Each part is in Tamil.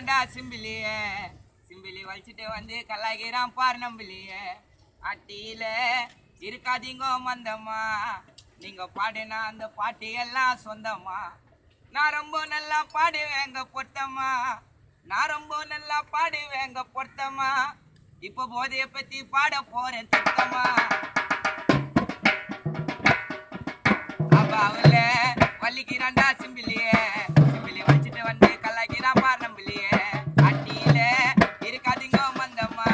சிம்பிளிய சிம்பிளி வலிச்சுட்டு வந்து கலாய்கிறான் பாரு நம்பிலிய அட்டியில இருக்காதீங்க மந்தம்மா நீங்க பாடுனா அந்த பாட்டு எல்லாம் சொந்தமா நான் ரொம்ப நல்லா பாடுவேங்க பொருத்தமா நான் ரொம்ப நல்லா பாடுவேங்க பொருத்தமா இப்ப போதைய பத்தி பாட போறேன் திட்டமா அப்பாவுல வலிக்கிறான்டா சிம்பிளிய சிம்பிளி வலிச்சுட்டு வந்து கலாய்கிறான் பாரு நம்பிலிய அட்டியில இருக்காதீங்க மந்தம்மா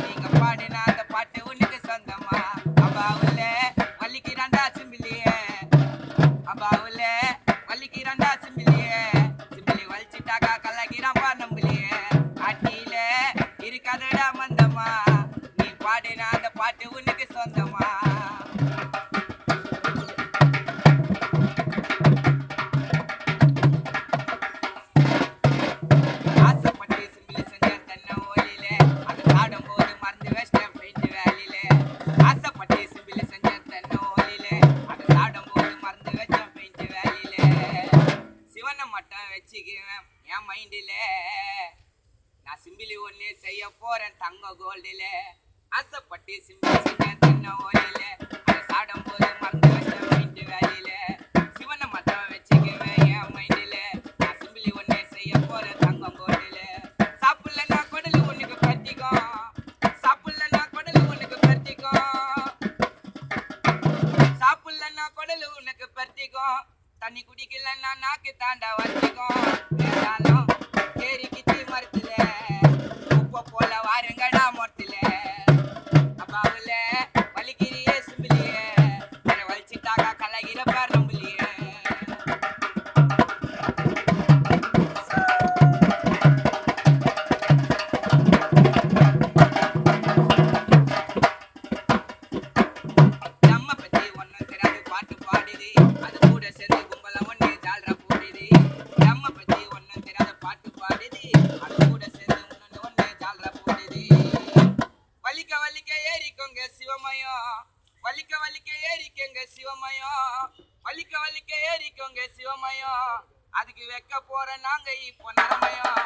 நீங்க பாடுனா அந்த பாட்டு உனக்கு சொந்தமா அப்பாவுல வலிக்கிறான்டா சிம்பிளிய அப்பாவுல வலிக்கிறான்டா சிம்பிளிய சிம்பிளி வலிச்சுட்டாக்கா கலாய்கிறான் பாரு நம்பிலிய அட்டியில இருக்காதடா மந்தம்மா நீ பாடுனா அந்த பாட்டு உனக்கு சொந்தமா என் மைண்டில நான் சிம்பிளி ஒண்ணு செய்ய போறேன் தங்க கோல்டில ஆசைப்பட்டு சிம்பிளி செஞ்சேன் தென்ன ஓலில அதை சாடும் போது மறந்து வச்சேன் மைண்ட் வேலையில சிவனை மட்டும் வச்சுக்குவேன் என் மைண்டில நான் சிம்பிளி ஒண்ணு செய்ய போறேன் தங்க கோல்டில சாப்பிடலன்னா குடலு உனக்கு கட்டிக்கும் சாப்பிடலன்னா குடலு உனக்கு கட்டிக்கும் சாப்பிடலன்னா குடலு உனக்கு பருத்திக்கும் தண்ணி குடிக்கலன்னா நாக்கு தாண்டா வச்சுக்கும் ஏதாலும் ஏறிக்கிச்சு மறுத்துல உப்ப போல வாருங்கடா மொரத்துல அப்பாவுல வலிக்கிறியே சிம்பிளிய வலிச்சுட்டாக்கா கலகிற பார் நம்பிலிய நம்ம பத்தி ஒன்னும் தெரியாது பாட்டு பாடுது அது கூட சேர்ந்து வலிக்க வலிக்க ஏறிக்கங்க சிவமயம் வலிக்க வலிக்க ஏறிக்கோங்க சிவமயம் அதுக்கு வைக்க போற நாங்க இப்போ நரமயம்